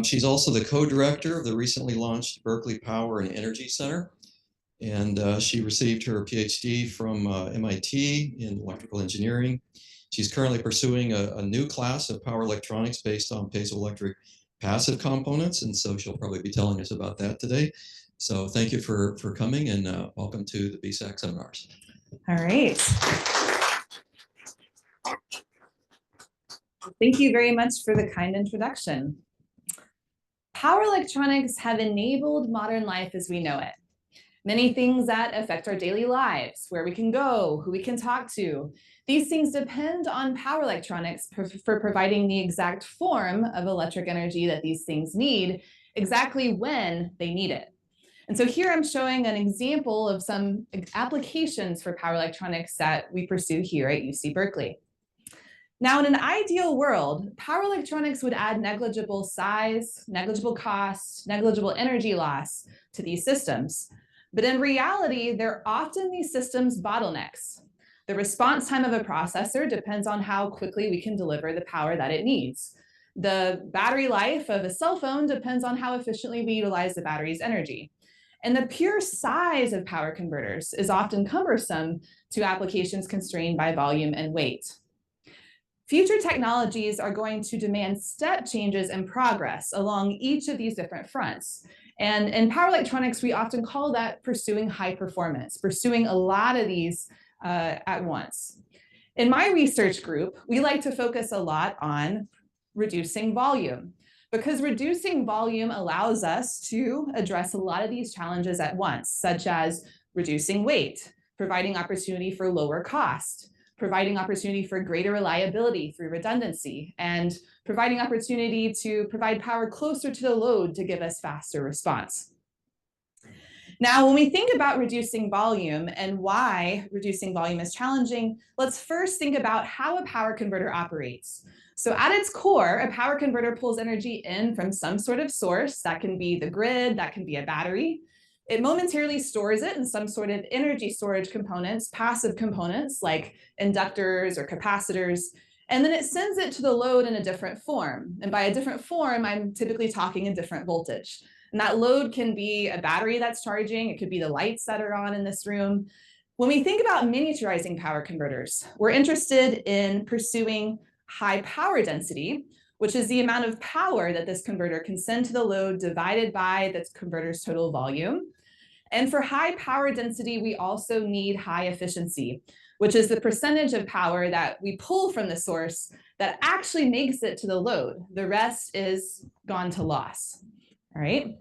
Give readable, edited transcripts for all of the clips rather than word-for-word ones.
She's also the co-director of the recently launched Berkeley Power and Energy Center. And she received her PhD from MIT in electrical engineering. She's currently pursuing a new class of power electronics based on piezoelectric passive components. And so she'll probably be telling us about that today. So thank you for coming, and welcome to the bsac seminars. All right. Thank you very much for the kind introduction. Power electronics have enabled modern life as we know it. Many things that affect our daily lives, where we can go, who we can talk to. These things depend on power electronics for providing the exact form of electric energy that these things need, exactly when they need it. And so here I'm showing an example of some applications for power electronics that we pursue here at UC Berkeley. Now, in an ideal world, power electronics would add negligible size, negligible cost, negligible energy loss to these systems. But in reality, they're often these systems' bottlenecks. The response time of a processor depends on how quickly we can deliver the power that it needs. The battery life of a cell phone depends on how efficiently we utilize the battery's energy. And the pure size of power converters is often cumbersome to applications constrained by volume and weight. Future technologies are going to demand step changes and progress along each of these different fronts. And in power electronics, we often call that pursuing high performance, pursuing a lot of these at once. In my research group, we like to focus a lot on reducing volume, because reducing volume allows us to address a lot of these challenges at once, such as reducing weight, providing opportunity for lower cost, providing opportunity for greater reliability through redundancy, and providing opportunity to provide power closer to the load to give us faster response. Now, when we think about reducing volume and why reducing volume is challenging, let's first think about how a power converter operates. So at its core, a power converter pulls energy in from some sort of source. That can be the grid, that can be a battery. It momentarily stores it in some sort of energy storage components, passive components like inductors or capacitors, and then it sends it to the load in a different form. And by a different form, I'm typically talking a different voltage. And that load can be a battery that's charging. It could be the lights that are on in this room. When we think about miniaturizing power converters, we're interested in pursuing high power density, which is the amount of power that this converter can send to the load divided by the converter's total volume. And for high power density, we also need high efficiency, which is the percentage of power that we pull from the source that actually makes it to the load. The rest is gone to loss. All right.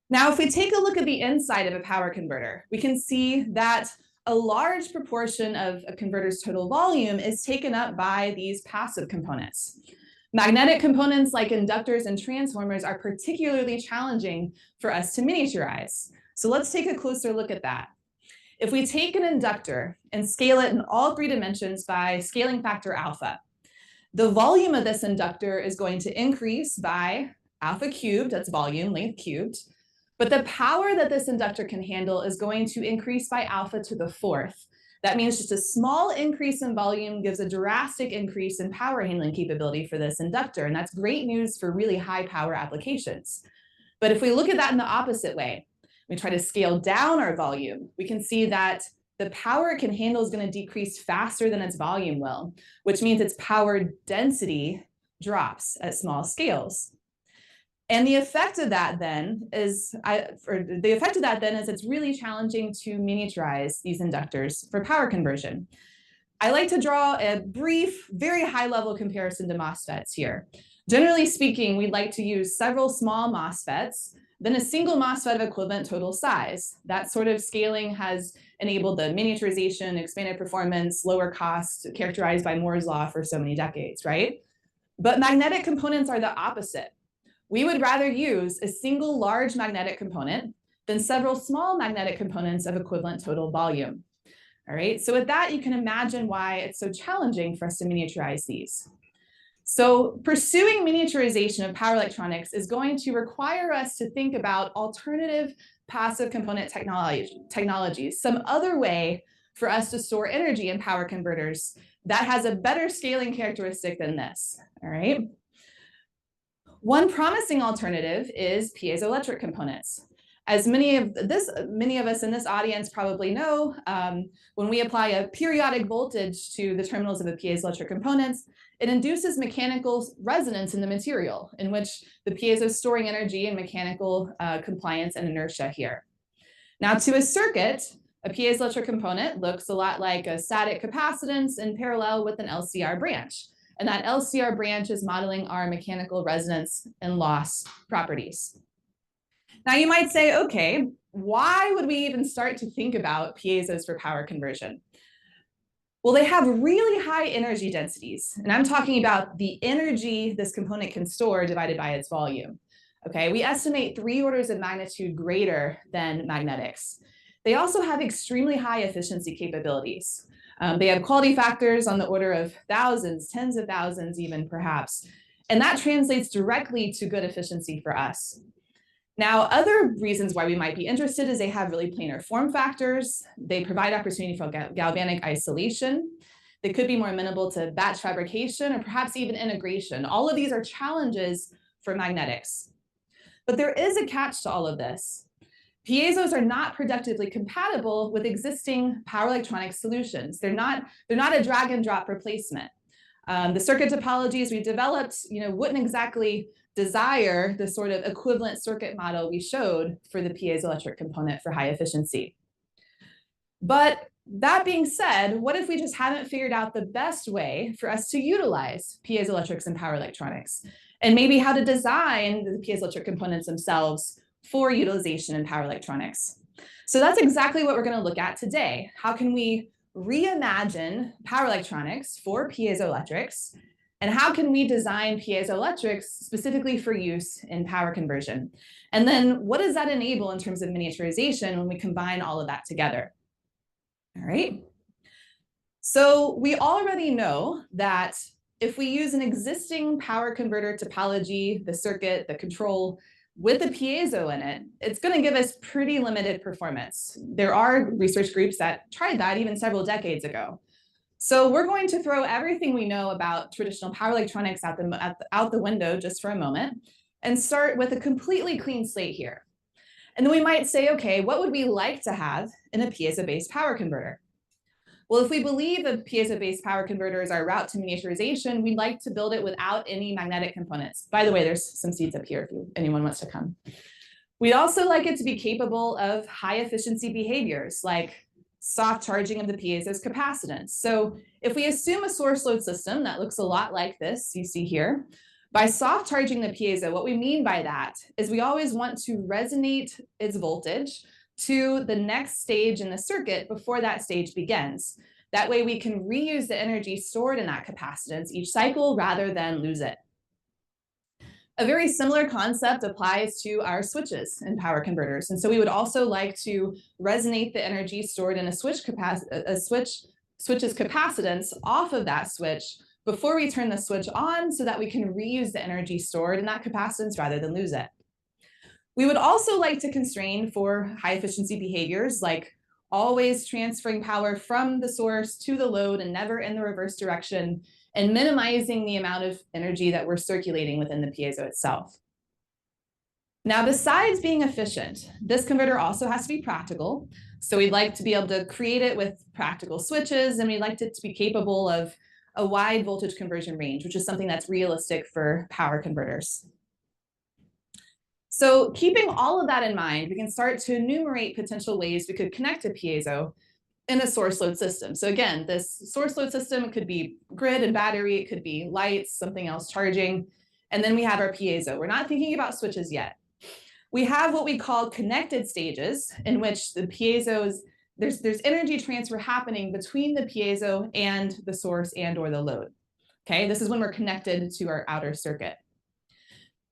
Now, if we take a look at the inside of a power converter, we can see that a large proportion of a converter's total volume is taken up by these passive components. Magnetic components like inductors and transformers are particularly challenging for us to miniaturize. So let's take a closer look at that. If we take an inductor and scale it in all three dimensions by scaling factor alpha, the volume of this inductor is going to increase by alpha cubed, that's volume, length cubed, but the power that this inductor can handle is going to increase by alpha to the fourth. That means just a small increase in volume gives a drastic increase in power handling capability for this inductor, and that's great news for really high power applications. But if we look at that in the opposite way, we try to scale down our volume, we can see that the power it can handle is going to decrease faster than its volume will, which means its power density drops at small scales. And the effect of that then is, it's really challenging to miniaturize these inductors for power conversion. I like to draw a brief, very high-level comparison to MOSFETs here. Generally speaking, we'd like to use several small MOSFETs, then a single MOSFET of equivalent total size. That sort of scaling has enabled the miniaturization, expanded performance, lower cost, characterized by Moore's law for so many decades, right? But magnetic components are the opposite. We would rather use a single large magnetic component than several small magnetic components of equivalent total volume. All right, so with that, you can imagine why it's so challenging for us to miniaturize these. So pursuing miniaturization of power electronics is going to require us to think about alternative passive component technologies, some other way for us to store energy in power converters that has a better scaling characteristic than this, all right? One promising alternative is piezoelectric components. As many of us in this audience probably know, when we apply a periodic voltage to the terminals of the piezoelectric components, it induces mechanical resonance in the material, in which the piezo is storing energy and mechanical compliance and inertia here. Now, to a circuit, a piezoelectric component looks a lot like a static capacitance in parallel with an LCR branch. And that LCR branch is modeling our mechanical resonance and loss properties. Now you might say, okay, why would we even start to think about piezos for power conversion? Well, they have really high energy densities. And I'm talking about the energy this component can store divided by its volume. Okay, we estimate 3 orders of magnitude greater than magnetics. They also have extremely high efficiency capabilities. They have quality factors on the order of thousands, tens of thousands even perhaps. And that translates directly to good efficiency for us. Now, other reasons why we might be interested is they have really planar form factors. They provide opportunity for galvanic isolation. They could be more amenable to batch fabrication or perhaps even integration. All of these are challenges for magnetics. But there is a catch to all of this. Piezos are not productively compatible with existing power electronics solutions. They're not a drag and drop replacement. The circuit topologies we developed, wouldn't exactly desire the sort of equivalent circuit model we showed for the piezoelectric component for high efficiency. But that being said, what if we just haven't figured out the best way for us to utilize piezoelectrics in power electronics, and maybe how to design the piezoelectric components themselves for utilization in power electronics? So that's exactly what we're going to look at today. How can we reimagine power electronics for piezoelectrics? And how can we design piezoelectrics specifically for use in power conversion? And then what does that enable in terms of miniaturization when we combine all of that together? All right. So we already know that if we use an existing power converter topology, the circuit, the control, with a piezo in it, it's going to give us pretty limited performance. There are research groups that tried that even several decades ago. So we're going to throw everything we know about traditional power electronics out the window just for a moment and start with a completely clean slate here. And then we might say, okay, what would we like to have in a piezo-based power converter? Well, if we believe a piezo-based power converter is our route to miniaturization, we'd like to build it without any magnetic components. By the way, there's some seats up here if anyone wants to come. We'd also like it to be capable of high efficiency behaviors like soft charging of the piezo's capacitance. So if we assume a source load system that looks a lot like this you see here, by soft charging the piezo, what we mean by that is we always want to resonate its voltage to the next stage in the circuit before that stage begins. That way we can reuse the energy stored in that capacitance each cycle rather than lose it. A very similar concept applies to our switches and power converters. And so we would also like to resonate the energy stored in a switch's capacitance off of that switch before we turn the switch on so that we can reuse the energy stored in that capacitance rather than lose it. We would also like to constrain for high efficiency behaviors like always transferring power from the source to the load and never in the reverse direction, and minimizing the amount of energy that we're circulating within the piezo itself. Now, besides being efficient, this converter also has to be practical. So we'd like to be able to create it with practical switches, and we'd like it to be capable of a wide voltage conversion range, which is something that's realistic for power converters. So keeping all of that in mind, we can start to enumerate potential ways we could connect a piezo in a source load system. So again, this source load system could be grid and battery, it could be lights, something else charging, and then we have our piezo. We're not thinking about switches yet. We have what we call connected stages in which the piezos, there's energy transfer happening between the piezo and the source and or the load. Okay, this is when we're connected to our outer circuit.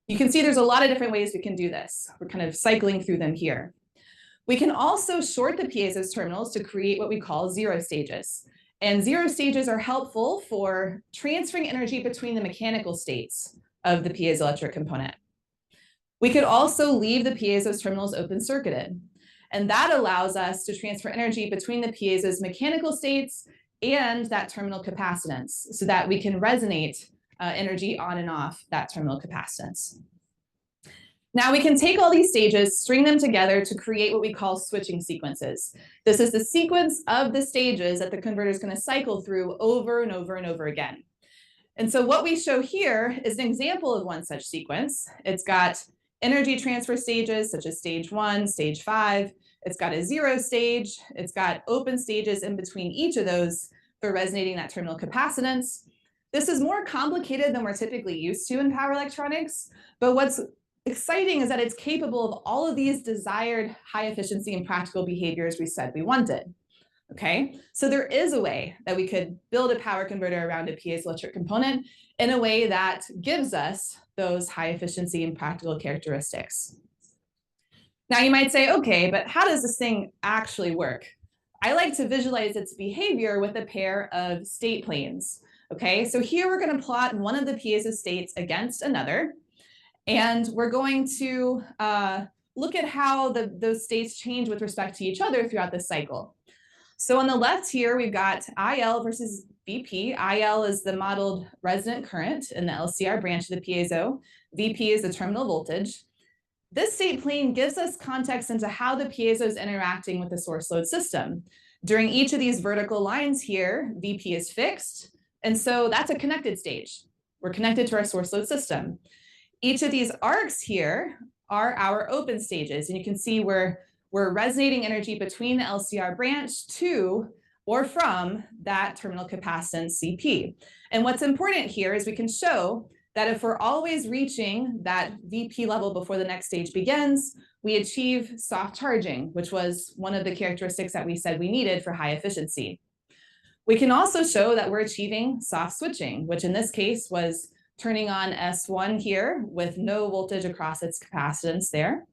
You can see there's a lot of different ways we can do this. We're kind of cycling through them here. We can also short the piezo's terminals to create what we call zero stages. And zero stages are helpful for transferring energy between the mechanical states of the piezoelectric component. We could also leave the piezo's terminals open circuited. And that allows us to transfer energy between the piezo's mechanical states and that terminal capacitance so that we can resonate energy on and off that terminal capacitance. Now we can take all these stages, string them together to create what we call switching sequences. This is the sequence of the stages that the converter is going to cycle through over and over and over again. And so what we show here is an example of one such sequence. It's got energy transfer stages such as stage 1, stage 5. It's got a 0 stage. It's got open stages in between each of those for resonating that terminal capacitance. This is more complicated than we're typically used to in power electronics, but what's exciting is that it's capable of all of these desired high efficiency and practical behaviors we said we wanted. Okay, so there is a way that we could build a power converter around a piezoelectric component in a way that gives us those high efficiency and practical characteristics. Now you might say, okay, but how does this thing actually work? I like to visualize its behavior with a pair of state planes. Okay, so here we're going to plot one of the piezo states against another. And we're going to look at how those states change with respect to each other throughout the cycle. So on the left here, we've got IL versus VP. IL is the modeled resonant current in the LCR branch of the piezo. VP is the terminal voltage. This state plane gives us context into how the piezo is interacting with the source load system. During each of these vertical lines here, VP is fixed. And so that's a connected stage. We're connected to our source load system. Each of these arcs here are our open stages. And you can see we're resonating energy between the LCR branch to or from that terminal capacitance CP. And what's important here is we can show that if we're always reaching that VP level before the next stage begins, we achieve soft charging, which was one of the characteristics that we said we needed for high efficiency. We can also show that we're achieving soft switching, which in this case was turning on S1 here with no voltage across its capacitance there.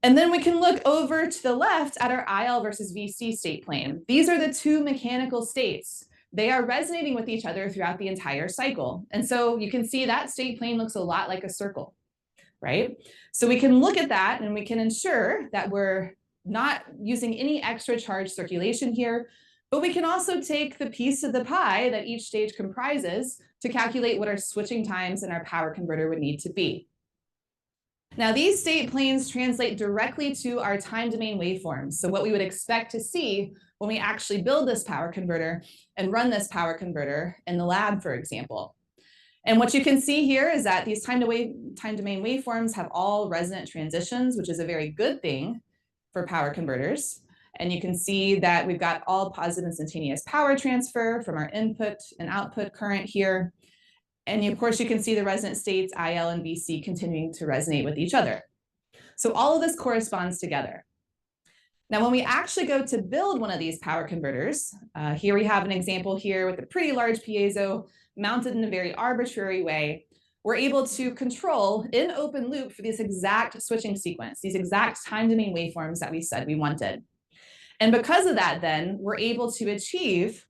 And then we can look over to the left at our IL versus VC state plane. These are the two mechanical states. They are resonating with each other throughout the entire cycle. And so you can see that state plane looks a lot like a circle, right? So we can look at that and we can ensure that we're not using any extra charge circulation here, but we can also take the piece of the pie that each stage comprises to calculate what our switching times in our power converter would need to be. Now, these state planes translate directly to our time domain waveforms. So what we would expect to see when we actually build this power converter and run this power converter in the lab, for example. And what you can see here is that these time domain waveforms have all resonant transitions, which is a very good thing for power converters. And you can see that we've got all positive instantaneous power transfer from our input and output current here. And of course, you can see the resonant states, IL and VC, continuing to resonate with each other. So all of this corresponds together. Now, when we actually go to build one of these power converters, here we have an example here with a pretty large piezo mounted in a very arbitrary way. We're able to control in open loop for this exact switching sequence, these exact time domain waveforms that we said we wanted. And because of that, then we're able to achieve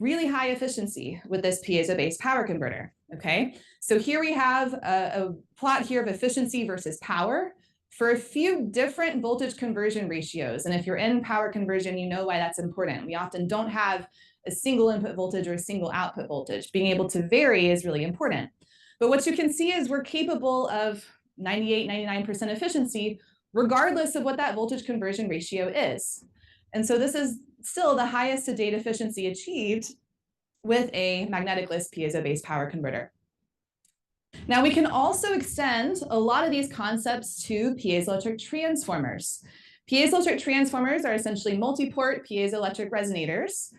really high efficiency with this piezo-based power converter, okay? So here we have a plot here of efficiency versus power for a few different voltage conversion ratios. And if you're in power conversion, you know why that's important. We often don't have a single input voltage or a single output voltage. Being able to vary is really important. But what you can see is we're capable of 98, 99% efficiency, regardless of what that voltage conversion ratio is. And so this is still the highest to date efficiency achieved with a magnetic-less piezo-based power converter. Now we can also extend a lot of these concepts to piezoelectric transformers. Piezoelectric transformers are essentially multi-port piezoelectric resonators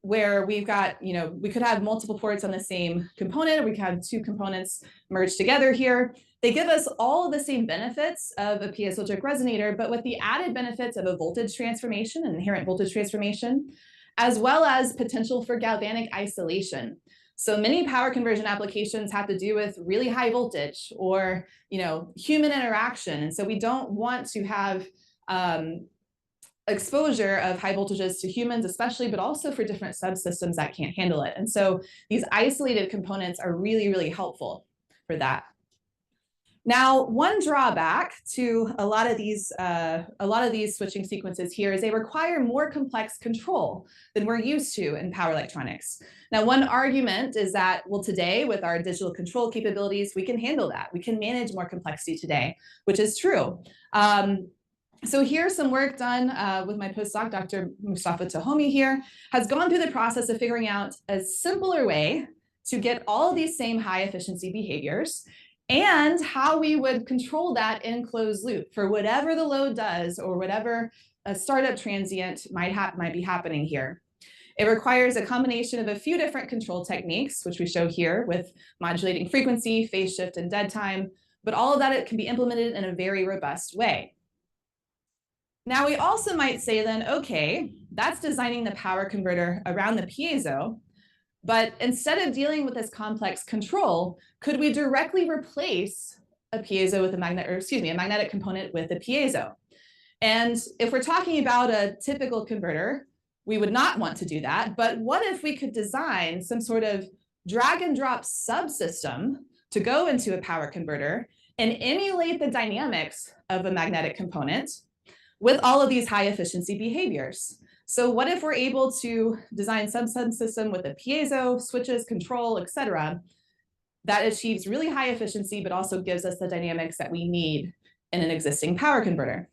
where we've got, we could have multiple ports on the same component. We could have two components merged together here. They give us all of the same benefits of a piezoelectric resonator, but with the added benefits of a voltage transformation, an inherent voltage transformation, as well as potential for galvanic isolation. So many power conversion applications have to do with really high voltage or, human interaction. And so we don't want to have exposure of high voltages to humans, especially, but also for different subsystems that can't handle it. And so these isolated components are really, really helpful for that. Now, one drawback to a lot of these switching sequences here is they require more complex control than we're used to in power electronics. Now, one argument is that, well, today with our digital control capabilities, we can handle that. We can manage more complexity today, which is true. So here's some work done with my postdoc, Dr. Mustafa Tahomi here, has gone through the process of figuring out a simpler way to get all of these same high efficiency behaviors and how we would control that in closed loop for whatever the load does or whatever a startup transient might be happening here. It requires a combination of a few different control techniques, which we show here with modulating frequency, phase shift, and dead time, but all of that it can be implemented in a very robust way. Now we also might say then, okay, that's designing the power converter around the piezo, but instead of dealing with this complex control, could we directly replace a piezo with a magnetic component with a piezo? And if we're talking about a typical converter, we would not want to do that. But what if we could design some sort of drag and drop subsystem to go into a power converter and emulate the dynamics of a magnetic component with all of these high efficiency behaviors? So what if we're able to design some subsystem with a piezo, switches, control, et cetera, that achieves really high efficiency, but also gives us the dynamics that we need in an existing power converter?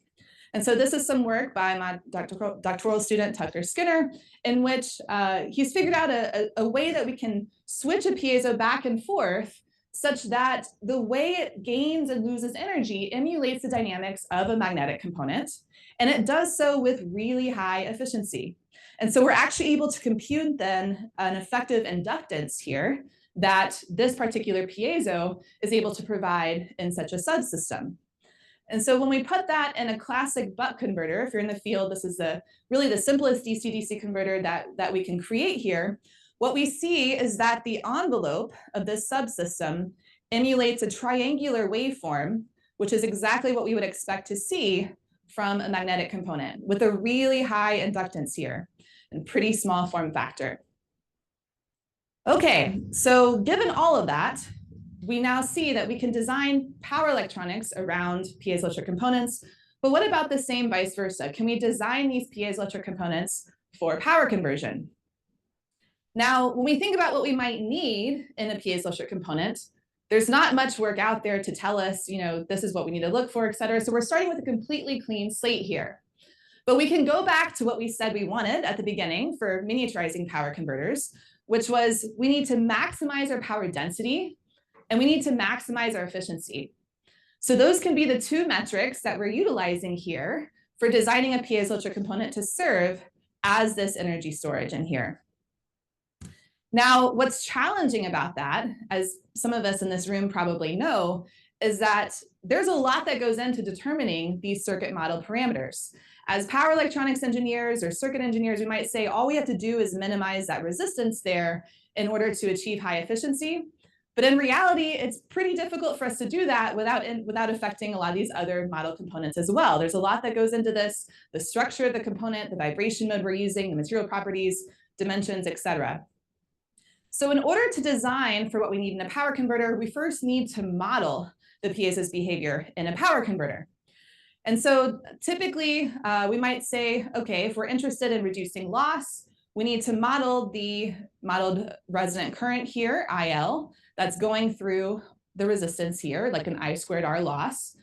And so this is some work by my doctoral student, Tucker Skinner, in which he's figured out a way that we can switch a piezo back and forth such that the way it gains and loses energy emulates the dynamics of a magnetic component. And it does so with really high efficiency. And so we're actually able to compute then an effective inductance here that this particular piezo is able to provide in such a subsystem. And so when we put that in a classic buck converter, if you're in the field, this is really the simplest DC-DC converter that we can create here. What we see is that the envelope of this subsystem emulates a triangular waveform, which is exactly what we would expect to see from a magnetic component with a really high inductance here and pretty small form factor. Okay, so given all of that, we now see that we can design power electronics around piezoelectric components, but what about the same vice versa? Can we design these piezoelectric components for power conversion? Now, when we think about what we might need in a piezoelectric component, there's not much work out there to tell us, this is what we need to look for, et cetera. So we're starting with a completely clean slate here. But we can go back to what we said we wanted at the beginning for miniaturizing power converters, which was we need to maximize our power density and we need to maximize our efficiency. So those can be the two metrics that we're utilizing here for designing a piezoelectric component to serve as this energy storage in here. Now, what's challenging about that, as some of us in this room probably know, is that there's a lot that goes into determining these circuit model parameters. As power electronics engineers or circuit engineers, we might say all we have to do is minimize that resistance there in order to achieve high efficiency. But in reality, it's pretty difficult for us to do that without affecting a lot of these other model components as well. There's a lot that goes into this, the structure of the component, the vibration mode we're using, the material properties, dimensions, et cetera. So in order to design for what we need in a power converter, we first need to model the piezo's behavior in a power converter. And so typically we might say, okay, if we're interested in reducing loss, we need to model the modeled resonant current here, IL, that's going through the resistance here, like an I²R loss.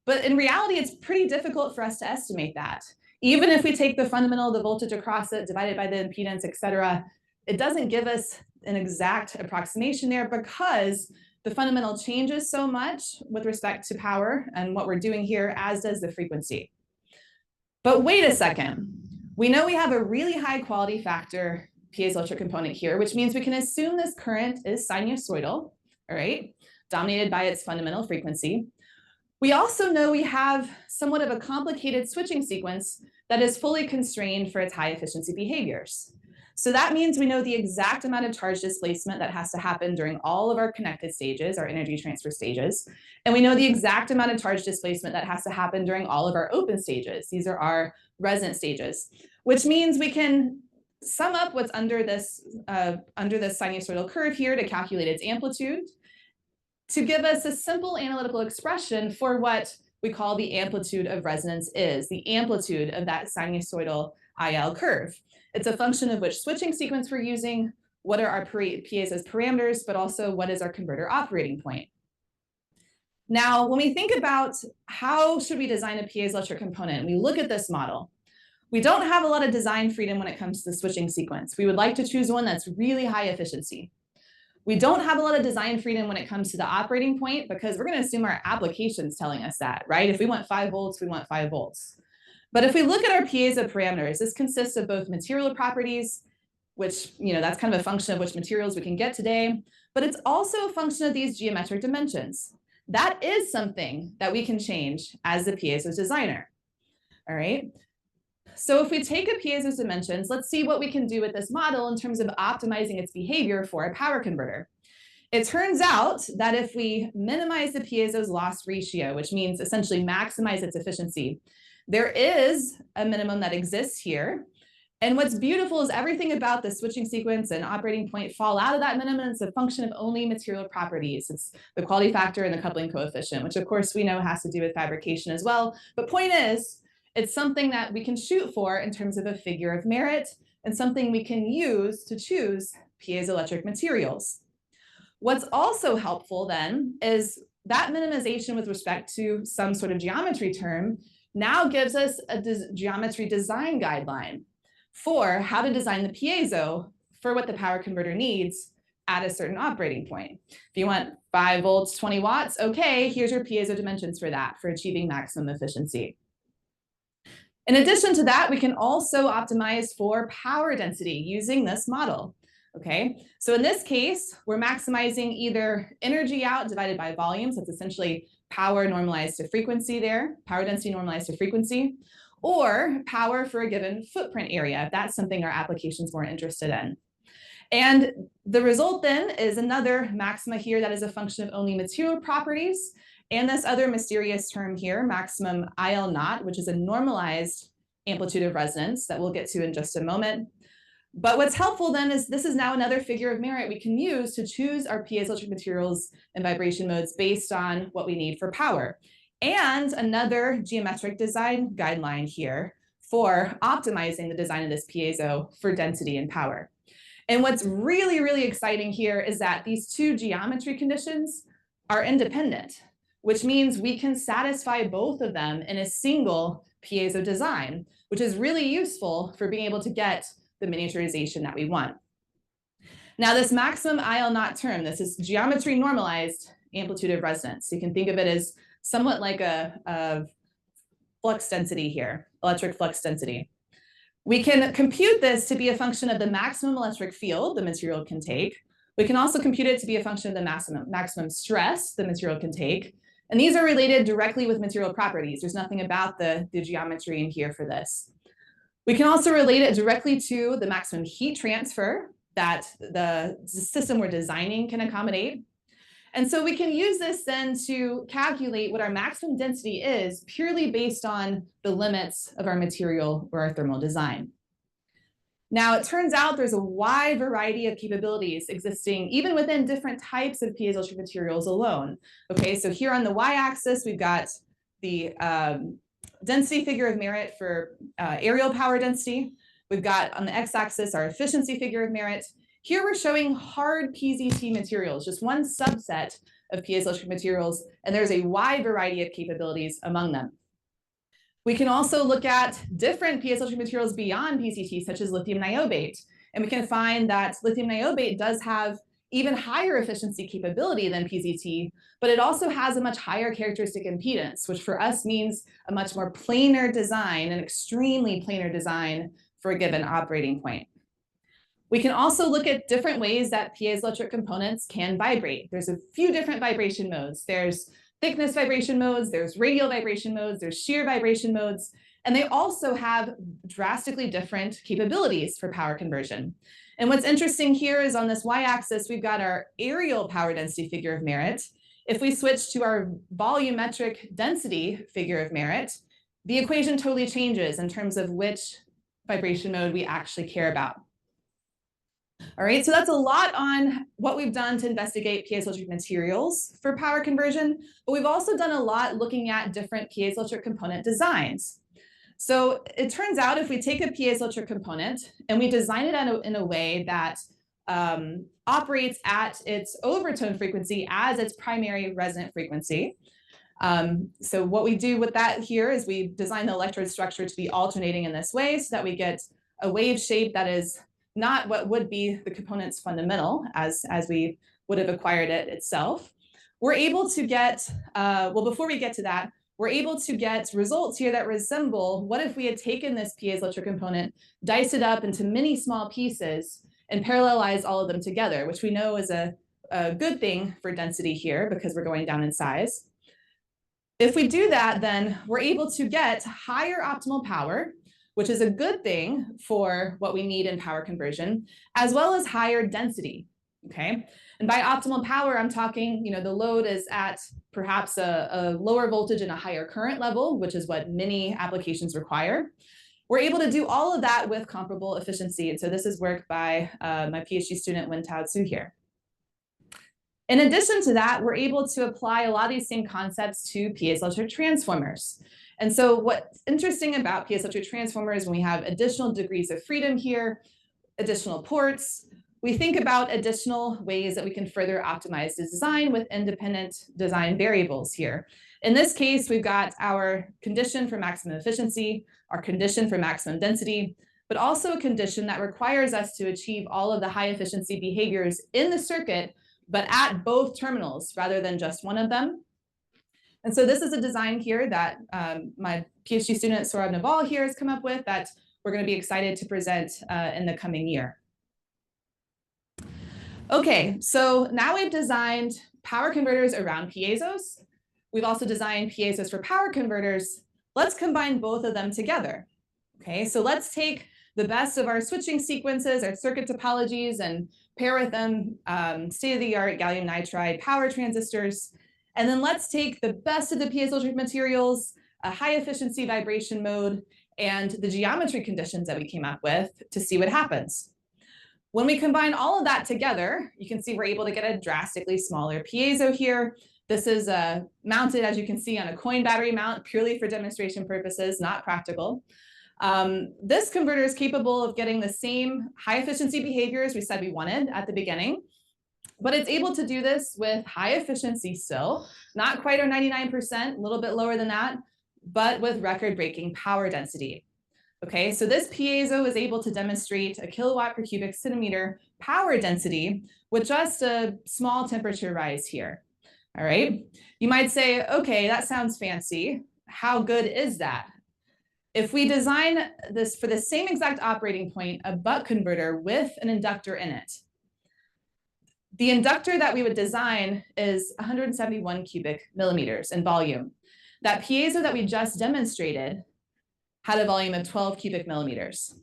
But in reality, it's pretty difficult for us to estimate that. Even if we take the fundamental, the voltage across it, divided by the impedance, et cetera, it doesn't give us an exact approximation there because the fundamental changes so much with respect to power and what we're doing here, as does the frequency. But wait a second. We know we have a really high quality factor piezoelectric component here, which means we can assume this current is sinusoidal, all right, dominated by its fundamental frequency. We also know we have somewhat of a complicated switching sequence that is fully constrained for its high efficiency behaviors. So that means we know the exact amount of charge displacement that has to happen during all of our connected stages, our energy transfer stages. And we know the exact amount of charge displacement that has to happen during all of our open stages. These are our resonant stages, which means we can sum up what's under this sinusoidal curve here to calculate its amplitude, to give us a simple analytical expression for what we call the amplitude of resonance is, the amplitude of that sinusoidal IL curve. It's a function of which switching sequence we're using, what are our piezo's parameters, but also what is our converter operating point. Now, when we think about how should we design a piezoelectric component, we look at this model. We don't have a lot of design freedom when it comes to the switching sequence. We would like to choose one that's really high efficiency. We don't have a lot of design freedom when it comes to the operating point because we're going to assume our application's telling us that, right? If we want 5 volts, we want 5 volts. But if we look at our piezo parameters, this consists of both material properties, which, that's kind of a function of which materials we can get today, but it's also a function of these geometric dimensions. That is something that we can change as the piezo's designer, all right? So if we take a piezo's dimensions, let's see what we can do with this model in terms of optimizing its behavior for a power converter. It turns out that if we minimize the piezo's loss ratio, which means essentially maximize its efficiency, there is a minimum that exists here. And what's beautiful is everything about the switching sequence and operating point fall out of that minimum. It's a function of only material properties. It's the quality factor and the coupling coefficient, which of course we know has to do with fabrication as well. But point is, it's something that we can shoot for in terms of a figure of merit and something we can use to choose piezoelectric materials. What's also helpful then is that minimization with respect to some sort of geometry term now gives us a geometry design guideline for how to design the piezo for what the power converter needs at a certain operating point. If you want 5 volts, 20 watts, okay, here's your piezo dimensions for that, for achieving maximum efficiency. In addition to that, we can also optimize for power density using this model. Okay, so in this case, we're maximizing either energy out divided by volume, so it's essentially power normalized to frequency there, power density normalized to frequency, or power for a given footprint area, if that's something our application's more interested in. And the result then is another maxima here that is a function of only material properties, and this other mysterious term here, maximum IL naught, which is a normalized amplitude of resonance that we'll get to in just a moment. But what's helpful then is this is now another figure of merit we can use to choose our piezoelectric materials and vibration modes based on what we need for power. And another geometric design guideline here for optimizing the design of this piezo for density and power. And what's really, really exciting here is that these two geometry conditions are independent, which means we can satisfy both of them in a single piezo design, which is really useful for being able to get the miniaturization that we want. Now, this maximum IL naught term, this is geometry normalized amplitude of resonance. You can think of it as somewhat like a flux density here, electric flux density. We can compute this to be a function of the maximum electric field the material can take. We can also compute it to be a function of the maximum stress the material can take. And these are related directly with material properties. There's nothing about the geometry in here for this. We can also relate it directly to the maximum heat transfer that the system we're designing can accommodate. And so we can use this then to calculate what our maximum density is purely based on the limits of our material or our thermal design. Now, it turns out there's a wide variety of capabilities existing even within different types of piezoelectric materials alone. Okay, so here on the y-axis, we've got the density figure of merit for aerial power density. We've got on the x-axis our efficiency figure of merit. Here we're showing hard PZT materials, just one subset of piezoelectric materials, and there's a wide variety of capabilities among them. We can also look at different piezoelectric materials beyond PZT, such as lithium niobate, and we can find that lithium niobate does have even higher efficiency capability than PZT, but it also has a much higher characteristic impedance, which for us means a much more planar design, an extremely planar design for a given operating point. We can also look at different ways that piezoelectric components can vibrate. There's a few different vibration modes. There's thickness vibration modes, there's radial vibration modes, there's shear vibration modes, and they also have drastically different capabilities for power conversion. And what's interesting here is on this y-axis, we've got our aerial power density figure of merit. If we switch to our volumetric density figure of merit, the equation totally changes in terms of which vibration mode we actually care about. All right, so that's a lot on what we've done to investigate piezoelectric materials for power conversion, but we've also done a lot looking at different piezoelectric component designs. So it turns out if we take a piezoelectric component and we design it in a way that operates at its overtone frequency as its primary resonant frequency. So what we do with that here is we design the electrode structure to be alternating in this way so that we get a wave shape that is not what would be the component's fundamental as we would have acquired it itself. We're able to get, well, before we get to that, we're able to get results here that resemble what if we had taken this piezoelectric component, diced it up into many small pieces, and parallelized all of them together, which we know is a good thing for density here because we're going down in size. If we do that, then we're able to get higher optimal power, which is a good thing for what we need in power conversion, as well as higher density, okay? And by optimal power, I'm talking, the load is at perhaps a lower voltage and a higher current level, which is what many applications require. We're able to do all of that with comparable efficiency. And so this is work by my PhD student, Wen-Tao Tsu here. In addition to that, we're able to apply a lot of these same concepts to piezoelectric transformers. And so what's interesting about piezoelectric transformers, when we have additional degrees of freedom here, additional ports, we think about additional ways that we can further optimize the design with independent design variables here. In this case, we've got our condition for maximum efficiency, our condition for maximum density, but also a condition that requires us to achieve all of the high efficiency behaviors in the circuit, but at both terminals rather than just one of them. And so this is a design here that my PhD student Saurabh Naval here has come up with that we're going to be excited to present in the coming year. Okay, so now we've designed power converters around piezos. We've also designed piezos for power converters. Let's combine both of them together. Okay, so let's take the best of our switching sequences, our circuit topologies, and pair with them state-of-the-art gallium nitride power transistors. And then let's take the best of the piezoelectric materials, a high efficiency vibration mode, and the geometry conditions that we came up with to see what happens. When we combine all of that together, you can see we're able to get a drastically smaller piezo here. This is mounted, as you can see, on a coin battery mount, purely for demonstration purposes, not practical. This converter is capable of getting the same high efficiency behaviors we said we wanted at the beginning, but it's able to do this with high efficiency still, not quite our 99%, a little bit lower than that, but with record-breaking power density. Okay, so this piezo is able to demonstrate a kilowatt per cubic centimeter power density with just a small temperature rise here. All right, you might say, okay, that sounds fancy. How good is that? If we design this for the same exact operating point, a buck converter with an inductor in it, the inductor that we would design is 171 cubic millimeters in volume. That piezo that we just demonstrated had a volume of 12 cubic millimeters.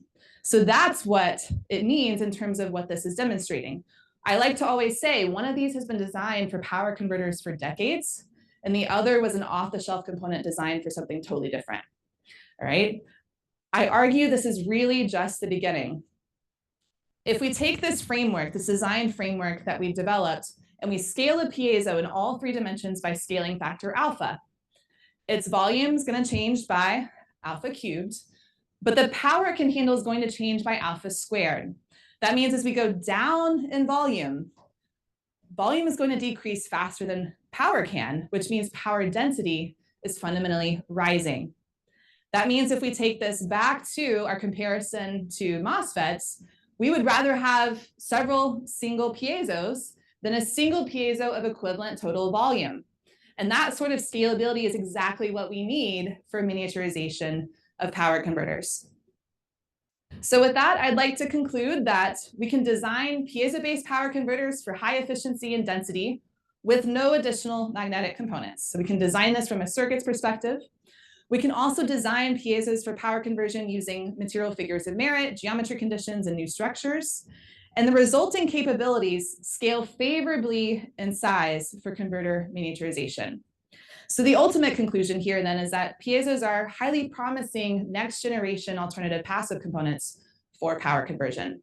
So that's what it means in terms of what this is demonstrating. I like to always say one of these has been designed for power converters for decades, and the other was an off-the-shelf component designed for something totally different. All right. I argue this is really just the beginning. If we take this framework, this design framework that we've developed, and we scale a piezo in all 3 dimensions by scaling factor alpha, its volume is going to change by alpha cubed, but the power it can handle is going to change by alpha squared. That means as we go down in volume, volume is going to decrease faster than power can, which means power density is fundamentally rising. That means if we take this back to our comparison to MOSFETs, we would rather have several single piezos than a single piezo of equivalent total volume. And that sort of scalability is exactly what we need for miniaturization of power converters. So with that, I'd like to conclude that we can design piezo-based power converters for high efficiency and density with no additional magnetic components. So we can design this from a circuits perspective. We can also design piezos for power conversion using material figures of merit, geometry conditions, and new structures. And the resulting capabilities scale favorably in size for converter miniaturization. So the ultimate conclusion here then is that piezos are highly promising next generation alternative passive components for power conversion.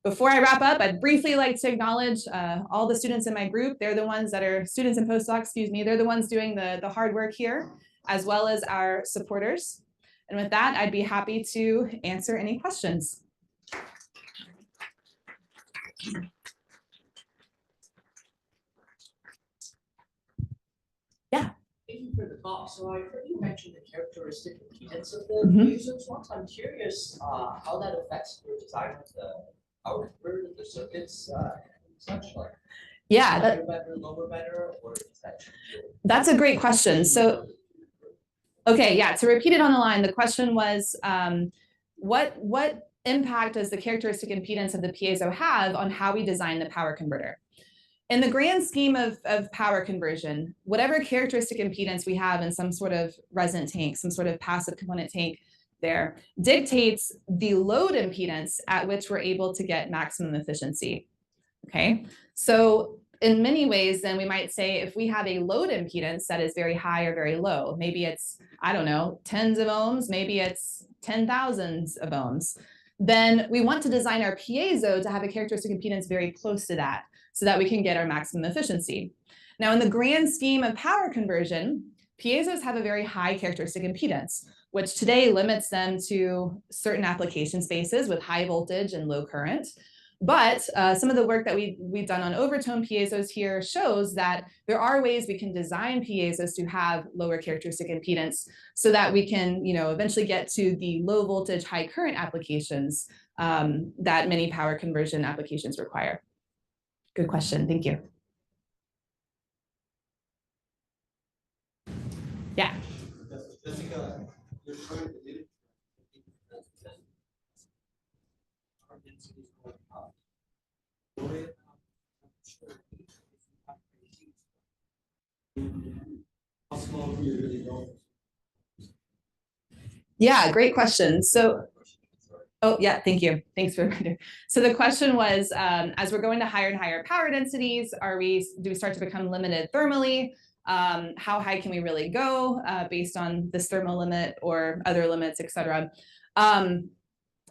Before I wrap up, I'd briefly like to acknowledge all the students in my group. They're the ones that are students and postdocs, excuse me. They're the ones doing the hard work here, as well as our supporters. And with that, I'd be happy to answer any questions. Yeah. Thank you for the talk. So I heard you mention the characteristic impedance of the piezo slots. I'm curious how that affects your design of the power converter, the circuits, and such. Like, yeah, better, lower, better, or is that? That's a great question. So, okay, yeah. To repeat it on the line, the question was, what impact does the characteristic impedance of the piezo have on how we design the power converter? In the grand scheme of power conversion, whatever characteristic impedance we have in some sort of resonant tank, some sort of passive component tank there, dictates the load impedance at which we're able to get maximum efficiency. Okay, so in many ways, then we might say if we have a load impedance that is very high or very low, maybe it's, I don't know, tens of ohms, maybe it's 10,000s of ohms, then we want to design our piezo to have a characteristic impedance very close to that, so that we can get our maximum efficiency. Now, in the grand scheme of power conversion, piezos have a very high characteristic impedance, which today limits them to certain application spaces with high voltage and low current. But some of the work that we've done on overtone piezos here shows that there are ways we can design piezos to have lower characteristic impedance so that we can, eventually get to the low voltage, high current applications that many power conversion applications require. Good question. Thank you. Yeah. Yeah, great question. So, oh yeah, thank you. Thanks for reminding. So the question was, as we're going to higher and higher power densities, do we start to become limited thermally? How high can we really go based on this thermal limit or other limits, et cetera?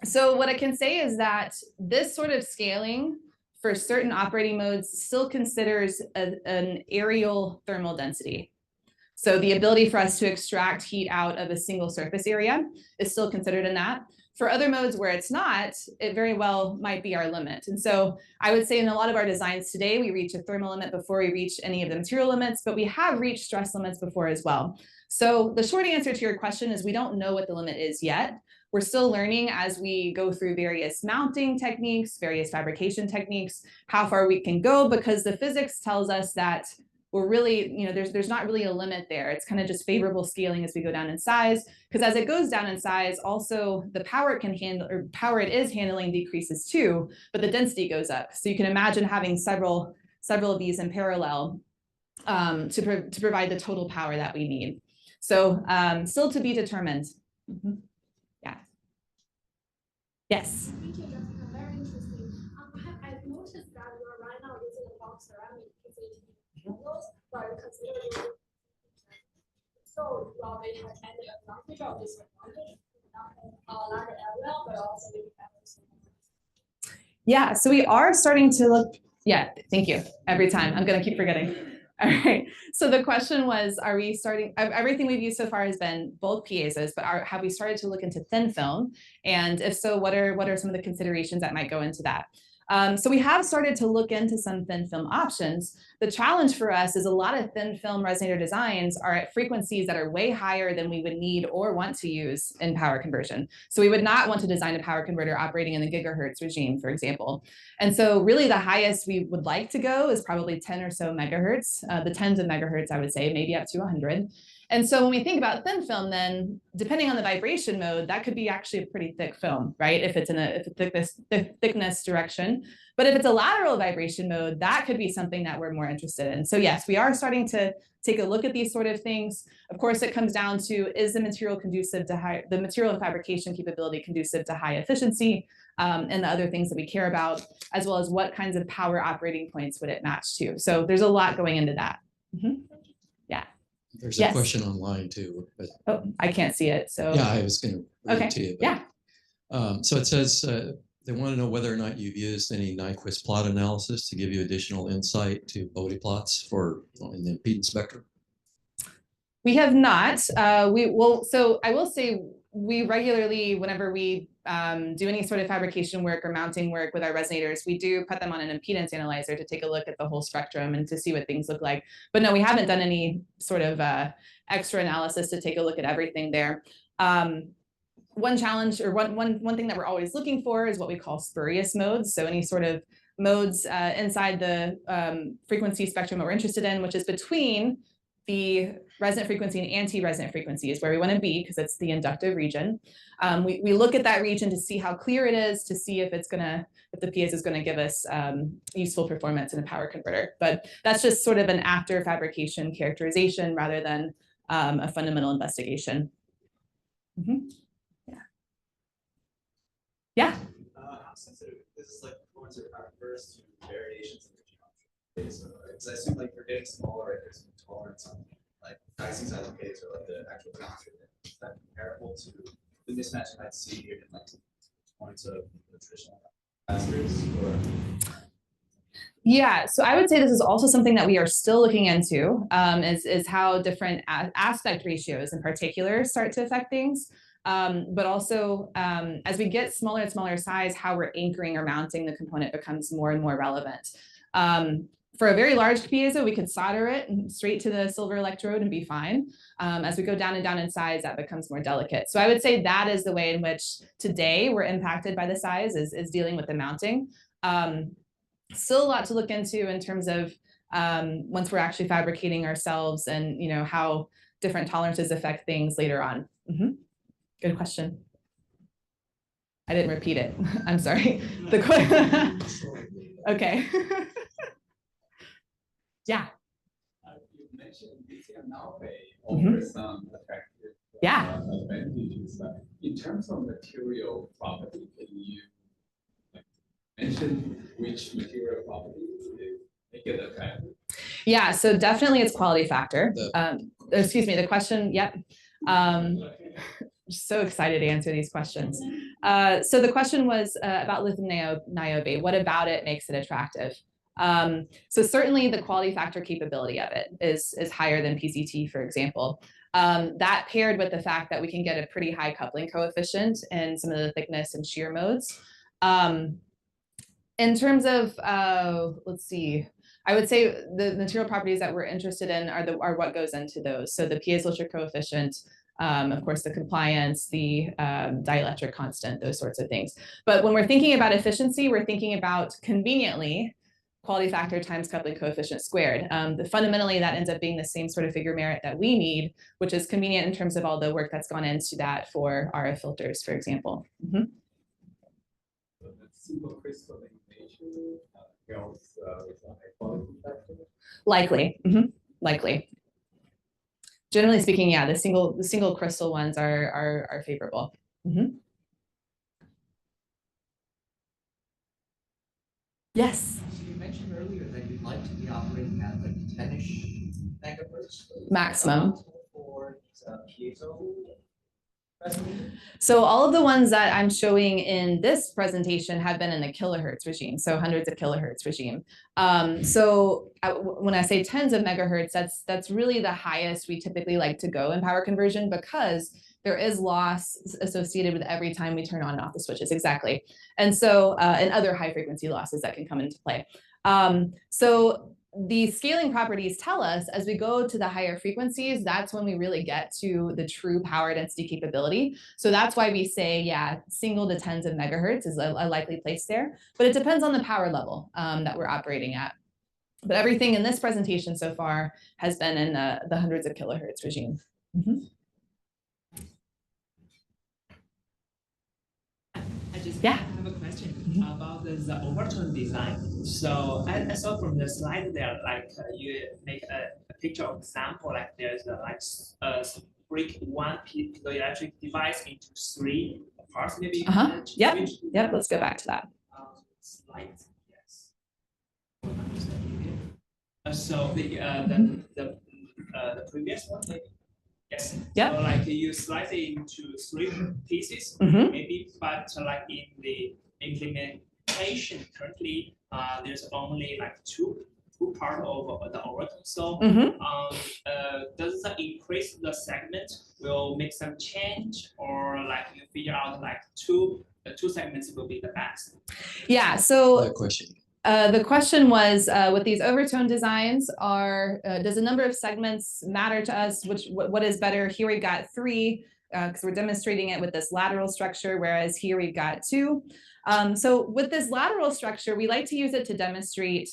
So what I can say is that this sort of scaling for certain operating modes still considers an areal thermal density. So the ability for us to extract heat out of a single surface area is still considered in that. For other modes where it's not, it very well might be our limit. And so I would say in a lot of our designs today, we reach a thermal limit before we reach any of the material limits, but we have reached stress limits before as well. So the short answer to your question is we don't know what the limit is yet. We're still learning as we go through various mounting techniques, various fabrication techniques, how far we can go, because the physics tells us that we're really, there's not really a limit there. It's kind of just favorable scaling as we go down in size, because as it goes down in size, also the power it can handle, or power it is handling, decreases too, but the density goes up. So you can imagine having several of these in parallel to provide the total power that we need. So still to be determined. Mm-hmm. Yeah. Yes. Thank you, Jessica. Very interesting. I've noticed that you are right now using a box ceramic panels, but considering so while they have any advantage or disadvantage, larger area, but also maybe better. Yeah, so we are starting to look. Yeah, thank you. Every time I'm going to keep forgetting. All right. So the question was, are we starting? Everything we've used so far has been bulk piezos, but have we started to look into thin film? And if so, what are some of the considerations that might go into that? So we have started to look into some thin film options. The challenge for us is a lot of thin film resonator designs are at frequencies that are way higher than we would need or want to use in power conversion. So we would not want to design a power converter operating in the gigahertz regime, for example. And so really the highest we would like to go is probably 10 or so megahertz, the tens of megahertz, I would say, maybe up to 100. And so when we think about thin film, then depending on the vibration mode, that could be actually a pretty thick film, right? If it's in a thickness direction. But if it's a lateral vibration mode, that could be something that we're more interested in. So yes, we are starting to take a look at these sort of things. Of course, it comes down to, is the material conducive to the material and fabrication capability conducive to high efficiency, and the other things that we care about, as well as what kinds of power operating points would it match to. So there's a lot going into that. Mm-hmm. Yeah. There's a question online too. But, oh, I can't see it. So yeah, I was going to read it to you. But, yeah. So it says, They want to know whether or not you've used any Nyquist plot analysis to give you additional insight to Bode plots for in the impedance spectrum. We have not. We will. So I will say we regularly, whenever we do any sort of fabrication work or mounting work with our resonators, we do put them on an impedance analyzer to take a look at the whole spectrum and to see what things look like. But no, we haven't done any sort of extra analysis to take a look at everything there. One challenge or one thing that we're always looking for is what we call spurious modes. So any sort of modes inside the frequency spectrum that we're interested in, which is between the resonant frequency and anti-resonant frequency is where we want to be because it's the inductive region. We look at that region to see how clear it is, to see if it's gonna, if the piezo is going to give us useful performance in a power converter. But that's just sort of an after fabrication characterization rather than a fundamental investigation. Mm-hmm. Yeah. How sensitive this is like performance refers to variations in the geometry. So because I assume like for getting smaller, right, there's some tolerance on like dicing size of case or like the actual geometry. Is that comparable to the mismatch you might see in like points of the traditional capacitors or? Yeah, so I would say this is also something that we are still looking into, is how different aspect ratios in particular start to affect things. But also, as we get smaller and smaller size, how we're anchoring or mounting the component becomes more and more relevant. For a very large piezo, we could solder it straight to the silver electrode and be fine. As we go down and down in size, that becomes more delicate. So I would say that is the way in which today we're impacted by the size is dealing with the mounting. Still a lot to look into in terms of once we're actually fabricating ourselves and how different tolerances affect things later on. Mm-hmm. Good question. I didn't repeat it. I'm sorry. Okay. Yeah. You mentioned lithium alpha offers some attractive advantages. In terms of material property, can you mention which material properties make it attractive? Yeah, so definitely it's quality factor. Excuse me, the question, yep. So excited to answer these questions. So the question was about lithium niobate. What about it makes it attractive? So certainly the quality factor capability of it is higher than PCT, for example. That paired with the fact that we can get a pretty high coupling coefficient in some of the thickness and shear modes. In terms of, let's see, I would say the material properties that we're interested in are what goes into those. So the piezoelectric coefficient, of course, the compliance, the dielectric constant, those sorts of things. But when we're thinking about efficiency, we're thinking about conveniently quality factor times coupling coefficient squared. Fundamentally, that ends up being the same sort of figure merit that we need, which is convenient in terms of all the work that's gone into that for RF filters, for example. Mm-hmm. So that single crystallization helps with a high quality factor? Likely. Mm-hmm. Likely. Generally speaking, yeah, the single crystal ones are favorable. Mm-hmm. Yes. So you mentioned earlier that you'd like to be operating at like 10-ish megahertz maximum for piezo. So all of the ones that I'm showing in this presentation have been in the kilohertz regime, so hundreds of kilohertz regime. So when I say tens of megahertz, that's really the highest we typically like to go in power conversion because there is loss associated with every time we turn on and off the switches, exactly. And so, and other high frequency losses that can come into play. So the scaling properties tell us as we go to the higher frequencies, that's when we really get to the true power density capability. So that's why we say, yeah, single to tens of megahertz is a likely place there, but it depends on the power level that we're operating at. But everything in this presentation so far has been in the hundreds of kilohertz regime. Mm-hmm. I have a question about the overtone design. So I saw from the slide there, like you make a picture of example, like there's break one piezoelectric device into three parts. Maybe. Yep. Let's go back to that. Slide. Yes. So the previous one, maybe. Yes. Yeah. So like you slice it into three pieces, Mm-hmm. maybe, but like in the implementation currently, there's only like two part of the overtone. So does the increase the segment will make some change, or like you figure out like two segments will be the best? Yeah. So That question. The question was, with these overtone designs, does the number of segments matter to us? What is better? Here we've got 3, because we're demonstrating it with this lateral structure, whereas here we've got 2. So with this lateral structure, we like to use it to demonstrate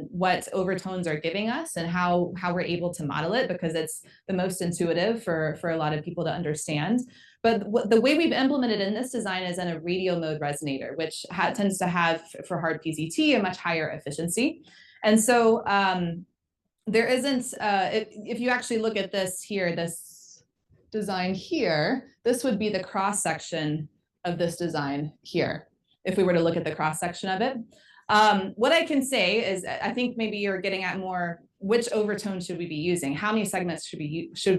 what overtones are giving us and how we're able to model it, because it's the most intuitive for a lot of people to understand. But the way we've implemented in this design is in a radial mode resonator, which tends to have, for hard PZT, a much higher efficiency. And so there isn't, if you actually look at this here, this design here, this would be the cross section of this design here, if we were to look at the cross section of it. What I can say is, I think maybe you're getting at more, which overtone should we be using? How many segments should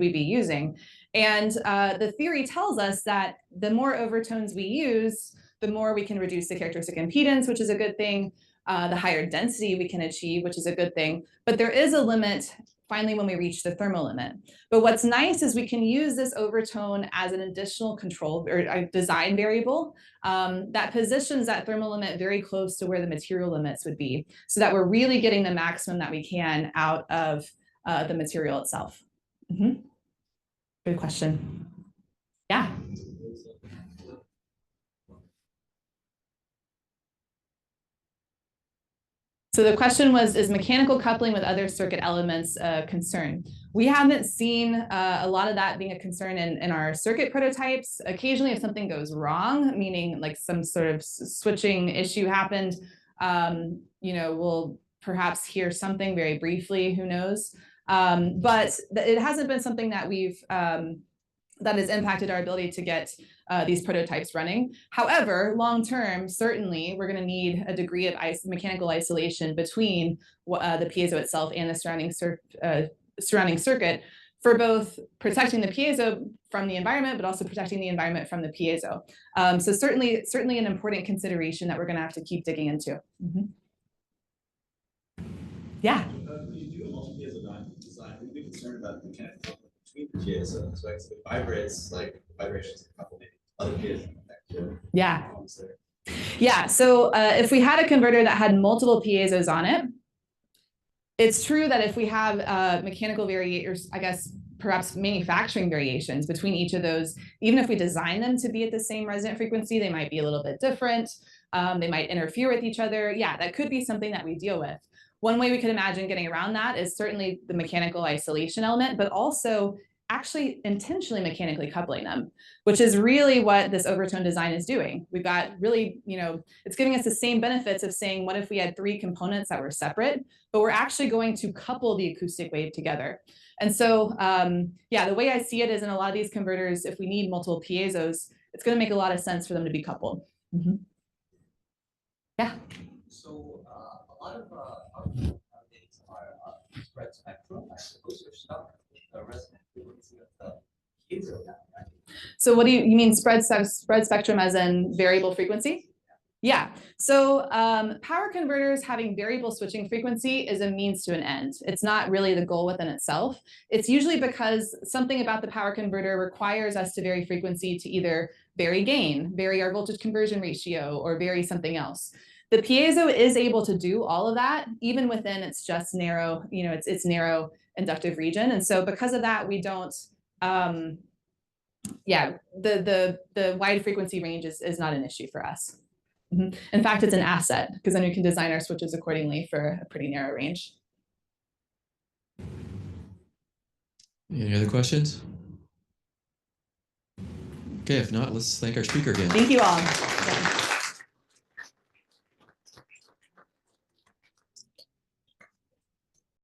we be using? And the theory tells us that the more overtones we use, the more we can reduce the characteristic impedance, which is a good thing. The higher density we can achieve, which is a good thing. But there is a limit finally when we reach the thermal limit. But what's nice is we can use this overtone as an additional control or a design variable that positions that thermal limit very close to where the material limits would be, so that we're really getting the maximum that we can out of the material itself. Good question. Yeah. So the question was, is mechanical coupling with other circuit elements a concern? We haven't seen a lot of that being a concern in our circuit prototypes. Occasionally, if something goes wrong, meaning like some sort of switching issue happened, we'll perhaps hear something very briefly, who knows? But it hasn't been something that we've that has impacted our ability to get these prototypes running. However, long term, certainly, we're going to need a degree of mechanical isolation between the piezo itself and the surrounding circuit for both protecting the piezo from the environment, but also protecting the environment from the piezo. So certainly an important consideration that we're going to have to keep digging into. Yeah. When you do a multi-piezo design, we'd be concerned about the mechanical between the piezos, right? So it vibrates, like vibrations a couple maybe other piezos. Yeah. Yeah. So if we had a converter that had multiple piezos on it, it's true that if we have mechanical variators, I guess perhaps manufacturing variations between each of those, even if we design them to be at the same resonant frequency, they might be a little bit different. They might interfere with each other. Yeah, that could be something that we deal with. One way we could imagine getting around that is certainly the mechanical isolation element, but also actually intentionally mechanically coupling them, which is really what this overtone design is doing. We've got really, it's giving us the same benefits of saying, what if we had 3 components that were separate, but we're actually going to couple the acoustic wave together. And so, yeah, the way I see it is in a lot of these converters, if we need multiple piezos, it's going to make a lot of sense for them to be coupled. Yeah. So a lot of nowadays are spread spectrum. I suppose you're stuck with the resonant frequency of the piezo now, right? So what do you mean spread spectrum as in variable frequency? Yeah. So power converters having variable switching frequency is a means to an end. It's not really the goal within itself. It's usually because something about the power converter requires us to vary frequency to either vary gain, vary our voltage conversion ratio, or vary something else. The piezo is able to do all of that, even within its just narrow, its narrow inductive region. And so because of that, we don't, yeah, the wide frequency range is not an issue for us. In fact, it's an asset, because then we can design our switches accordingly for a pretty narrow range. Any other questions? Okay, if not, let's thank our speaker again. Thank you all.